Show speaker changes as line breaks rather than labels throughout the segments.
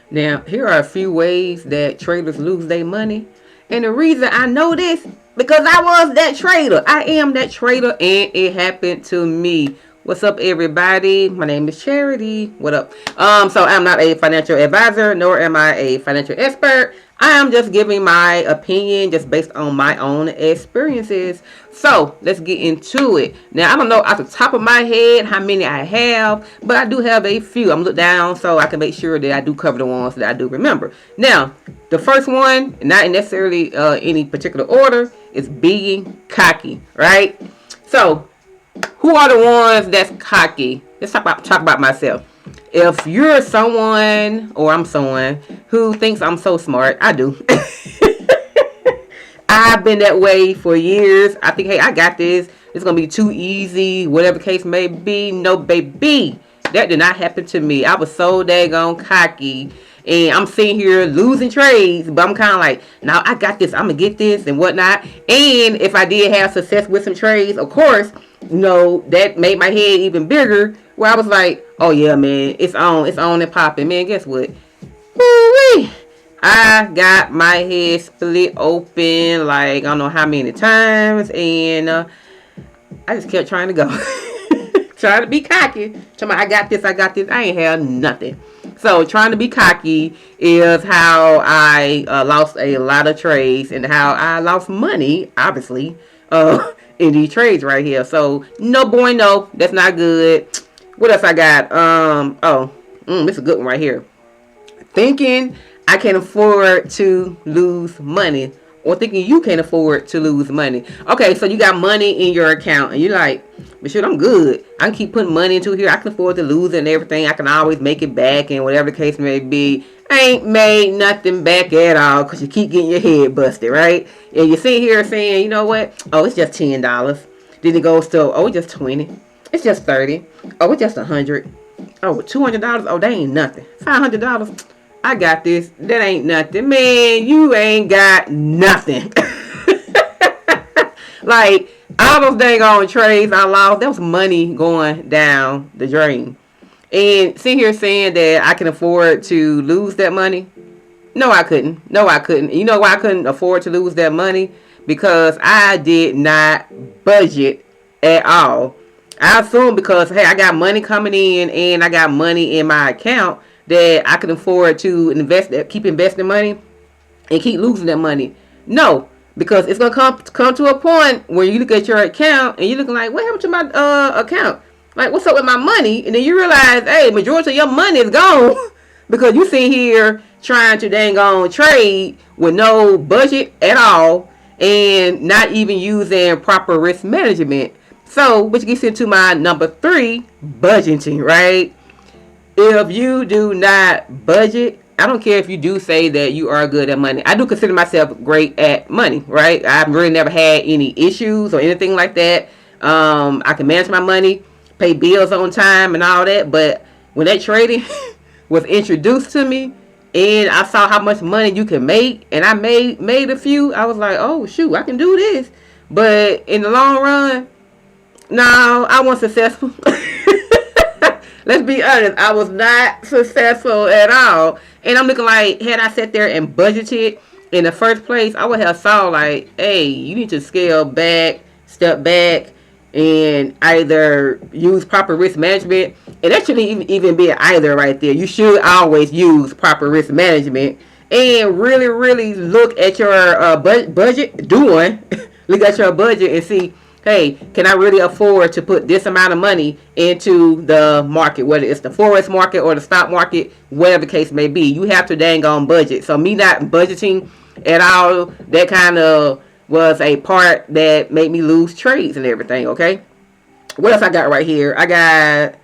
Now, here are a few ways that traders lose their money. And the reason I know this, because I was that trader. I am that trader, and it happened to me. What's up, everybody? My name is Charity. What up? So I'm not a financial advisor, nor am I a financial expert. I am just giving my opinion just based on my own experiences. So let's get into it. Now, I don't know off the top of my head how many I have, but I do have a few. I'm gonna look down so I can make sure that I do cover the ones that I do remember. Now, the first one, not necessarily any particular order, is being cocky, right? So, who are the ones that's cocky? Let's talk about myself. If you're someone, or I'm someone who thinks I'm so smart, I do. I've been that way for years. I think, hey, I got this. It's gonna be too easy, whatever the case may be. No, baby, that did not happen to me. I was so daggone cocky, and I'm sitting here losing trades, but I'm kind of like, now I got this. I'm gonna get this and whatnot. And if I did have success with some trades, of course, that made my head even bigger. Where I was like, oh yeah, man, it's on and popping, man. Guess what? Woo-wee. I got my head split open like I don't know how many times, and I just kept trying to go, trying to be cocky. I got this, I got this. I ain't have nothing. So trying to be cocky is how I lost a lot of trades and how I lost money, obviously, in these trades right here. So no boy, no, that's not good. What else I got? This is a good one right here. Thinking I can afford to lose money, or thinking you can afford to lose money. Okay, so you got money in your account and you're like, but shit, I'm good. I can keep putting money into here. I can afford to lose it and everything. I can always make it back and whatever the case may be. I ain't made nothing back at all because you keep getting your head busted, right? And you sit here saying, you know what? Oh, it's just $10. Then it goes to, oh, it's just 20. It's just 30. Oh, it's just 100. Oh, $200. Oh, that ain't nothing. $500. I got this. That ain't nothing. Man, you ain't got nothing. Like, all those dang on trades I lost, that was money going down the drain. And sitting here saying that I can afford to lose that money, no, I couldn't. No, I couldn't. You know why I couldn't afford to lose that money? Because I did not budget at all. I assumed because, hey, I got money coming in and I got money in my account that I can afford to keep investing money and keep losing that money. No, because it's gonna come to a point where you look at your account and you're looking like, what happened to my account? Like, what's up with my money? And then you realize, hey, majority of your money is gone because you sit here trying to dang on trade with no budget at all and not even using proper risk management. So, which gets into my number 3, budgeting, right? If you do not budget, I don't care if you do say that you are good at money. I do consider myself great at money, right? I've really never had any issues or anything like that. I can manage my money, pay bills on time and all that. But when that trading was introduced to me and I saw how much money you can make, and I made a few, I was like, oh, shoot, I can do this. But in the long run, no, I wasn't successful. Let's be honest, I was not successful at all. And I'm looking like, had I sat there and budgeted in the first place, I would have saw like, hey, you need to scale back, step back, and either use proper risk management. And that shouldn't even be an either right there. You should always use proper risk management and really, really look at your budget, look at your budget and see, hey, can I really afford to put this amount of money into the market, whether it's the forex market or the stock market, whatever the case may be. You have to dang on budget. So me not budgeting at all, that kind of was a part that made me lose trades and everything, okay? What else I got right here? I got,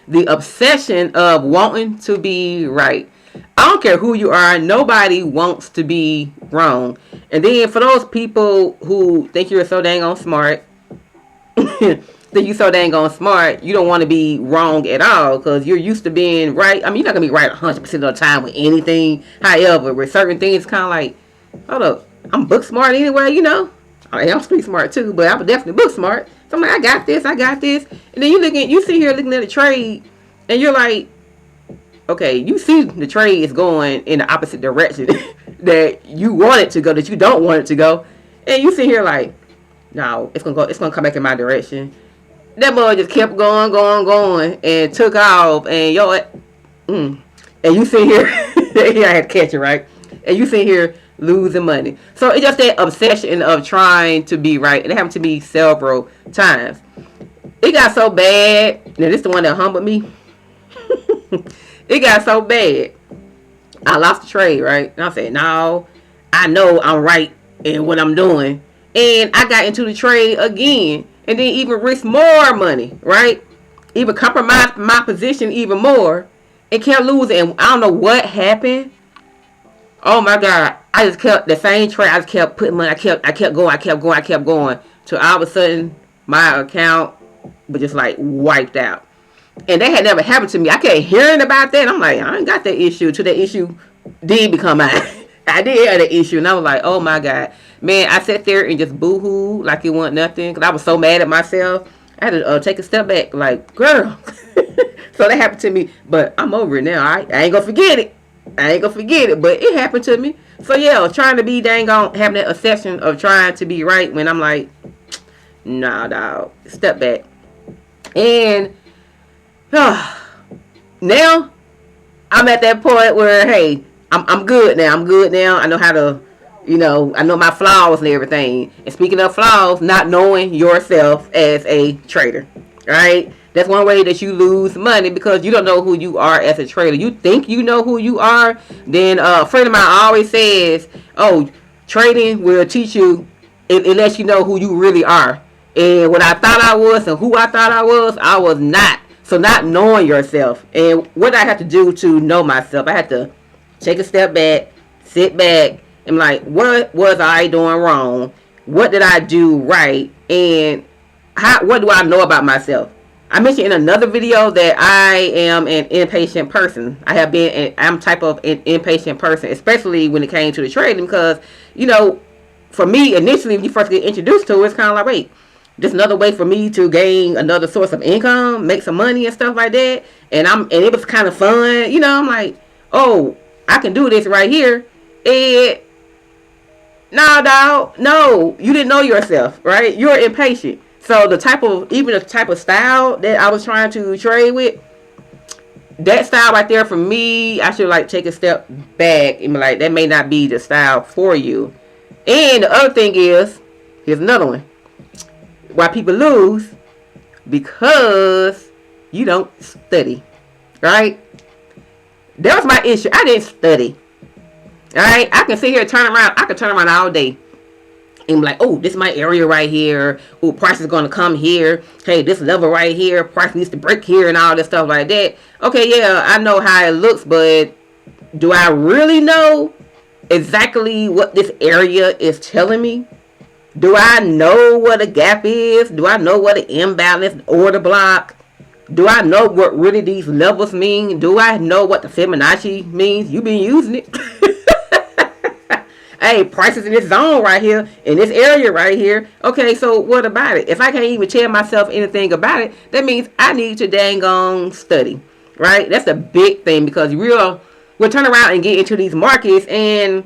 the obsession of wanting to be right. I don't care who you are. Nobody wants to be wrong. And then for those people who think you're so dang on smart, think you so dang on smart, you don't want to be wrong at all because you're used to being right. I mean, you're not going to be right 100% of the time with anything. However, with certain things, kind of like, hold up, I'm book smart anyway, you know. I'm street smart too, but I'm definitely book smart. So I'm like, I got this. And then you sit here looking at a trade and you're like, Okay, you see the trade is going in the opposite direction that you want it to go, that you don't want it to go, and you sit here like, no, it's gonna come back in my direction. That boy just kept going, and took off, and and you sit here, yeah, I had to catch it right, and you sit here losing money. So it's just that obsession of trying to be right. It happened to me several times. It got so bad. Now this is the one that humbled me. It got so bad. I lost the trade, right? And I said, no, I know I'm right in what I'm doing. And I got into the trade again. And then even risk more money, right? Even compromise my position even more. And kept losing. And I don't know what happened. Oh my God. I just kept the same trade. I just kept putting money. I kept going. Till all of a sudden, my account was just like wiped out. And that had never happened to me. I kept hearing about that. And I'm like, I ain't got that issue. Till that issue did become mine. I did have that issue. And I was like, oh my God. Man, I sat there and just boo-hoo like it wasn't nothing. Because I was so mad at myself. I had to take a step back. Like, girl. So that happened to me. But I'm over it now. I ain't going to forget it. But it happened to me. So yeah, trying to be dang on, having that obsession of trying to be right when I'm like, nah, dog. Step back. And now I'm at that point where, hey, I'm good now. I know how to, I know my flaws and everything. And speaking of flaws, not knowing yourself as a trader, right? That's one way that you lose money, because you don't know who you are as a trader. You think you know who you are. Then a friend of mine always says, oh, trading will teach you, it lets you know who you really are. And what I thought I was and who I thought I was not. So not knowing yourself. And what I have to do to know myself, I had to take a step back, sit back, and like, what was I doing wrong? What did I do right? And what do I know about myself? I mentioned in another video that I am an impatient person. I'm type of an impatient person, especially when it came to the trading, because, for me, initially, when you first get introduced to it, it's kind of like, wait, just another way for me to gain another source of income, make some money and stuff like that. And it was kind of fun. I'm like, oh, I can do this right here. And no, dog, no, you didn't know yourself, right? You're impatient. So the type of style that I was trying to trade with, that style right there for me, I should like take a step back and be like, that may not be the style for you. And the other thing is, here's another one. Why people lose, because you don't study, right? That was my issue. I didn't study. All right, I can sit here and turn around all day and be like, oh, this is my area right here. Oh, price is going to come here. Hey, this level right here, price needs to break here, and all this stuff like that. Okay, yeah, I know how it looks, but do I really know exactly what this area is telling me? Do I know what a gap is? Do I know what an imbalance order block? Do I know what really these levels mean? Do I know what the Fibonacci means? You've been using it. Hey, prices in this zone right here, in this area right here. Okay, so what about it? If I can't even tell myself anything about it, that means I need to dang on study, right? That's a big thing, because we'll turn around and get into these markets and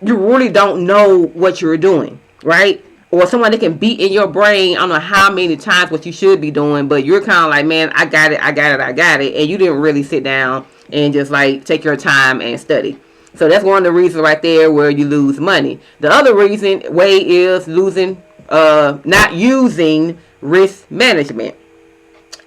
you really don't know what you're doing, right? Or someone that can beat in your brain, I don't know how many times what you should be doing, but you're kind of like, man, I got it. And you didn't really sit down and just like take your time and study. So that's one of the reasons right there where you lose money. The other way is not using risk management.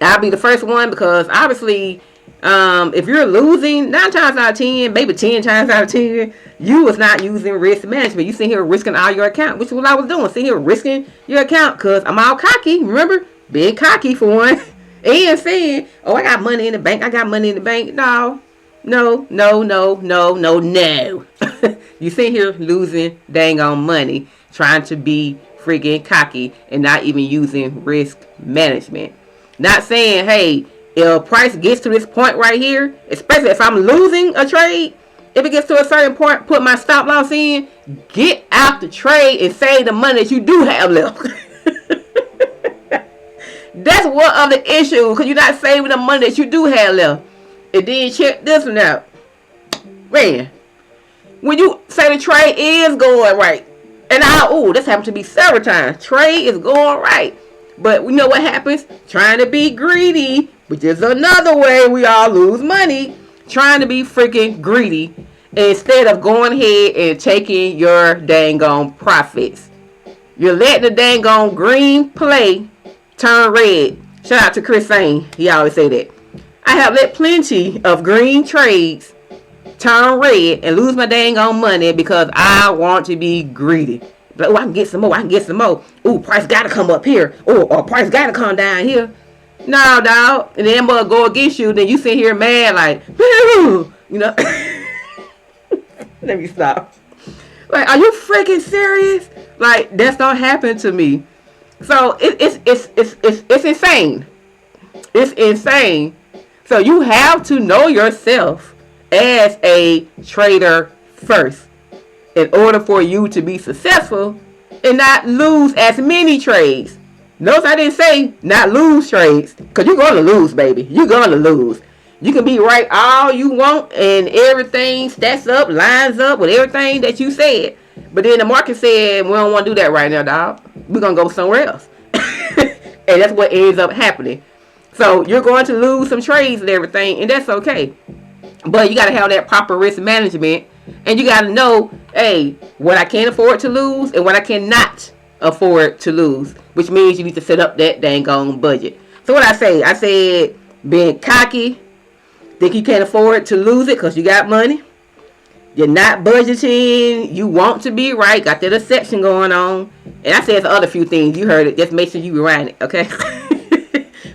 I'll be the first one, because obviously, if you're losing 9 times out of 10, maybe 10 times out of 10, you was not using risk management. You sitting here risking all your account, which is what I was doing. Sitting here risking your account, because I'm all cocky. Remember? Being cocky for one. And saying, oh, I got money in the bank. No. You sit here losing dang on money, trying to be freaking cocky and not even using risk management. Not saying, hey, if price gets to this point right here, especially if I'm losing a trade, if it gets to a certain point, put my stop loss in, get out the trade and save the money that you do have left. That's one of the issues, because you're not saving the money that you do have left. And then check this one out. Man, when you say the trade is going right, and this happened to me several times. Trade is going right. But we know what happens? Trying to be greedy, which is another way we all lose money. Trying to be freaking greedy instead of going ahead and taking your dang on profits. You're letting the dang on green play turn red. Shout out to Chris Sane. He always say that. I have let plenty of green trades turn red and lose my dang on money because I want to be greedy. Like, I can get some more. I can get some more. Ooh, price gotta come up here. Or price gotta come down here. No, dog. And then mother go against you. Then you sit here mad like, you know. Let me stop. Like, are you freaking serious? Like, that's don't happen to me. So it's insane. It's insane. So you have to know yourself as a trader first in order for you to be successful and not lose as many trades. Notice I didn't say not lose trades, because you're going to lose, baby. You're going to lose. You can be right all you want and everything stacks up, lines up with everything that you said. But then the market said, we don't want to do that right now, dog. We're going to go somewhere else. And that's what ends up happening. So you're going to lose some trades and everything, and that's okay. But you got to have that proper risk management. And you got to know, hey, what I can afford to lose and what I cannot afford to lose. Which means you need to set up that dang on budget. So what I said being cocky, think you can't afford to lose it because you got money. You're not budgeting. You want to be right. Got that section going on. And I said some other few things. You heard it. Just make sure you rewind it, okay?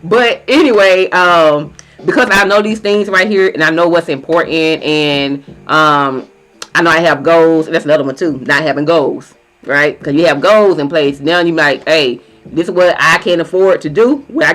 But anyway, because I know these things right here and I know what's important, and I know I have goals. And that's another one too, not having goals, right? Because you have goals in place. Now you're like, hey, this is what I can afford to do, what I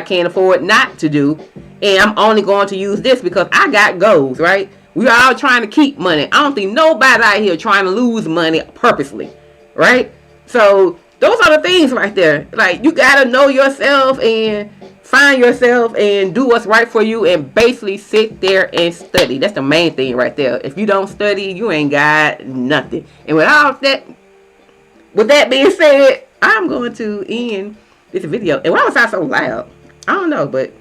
can't afford not to do, and I'm only going to use this because I got goals, right? We are all trying to keep money. I don't think nobody out here trying to lose money purposely, right? So those are the things right there. Like, you gotta know yourself and find yourself and do what's right for you, and basically sit there and study. That's the main thing right there. If you don't study, you ain't got nothing. And with that being said, I'm going to end this video. And why was I so loud? I don't know, but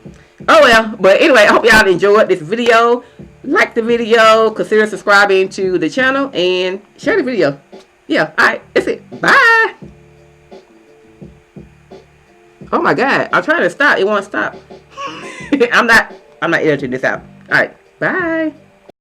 oh well. But anyway, I hope y'all enjoyed this video. Like the video, consider subscribing to the channel, and share the video. Yeah, alright, that's it. Bye. Oh my god, I'm trying to stop. It won't stop. I'm not editing this out. Alright, bye.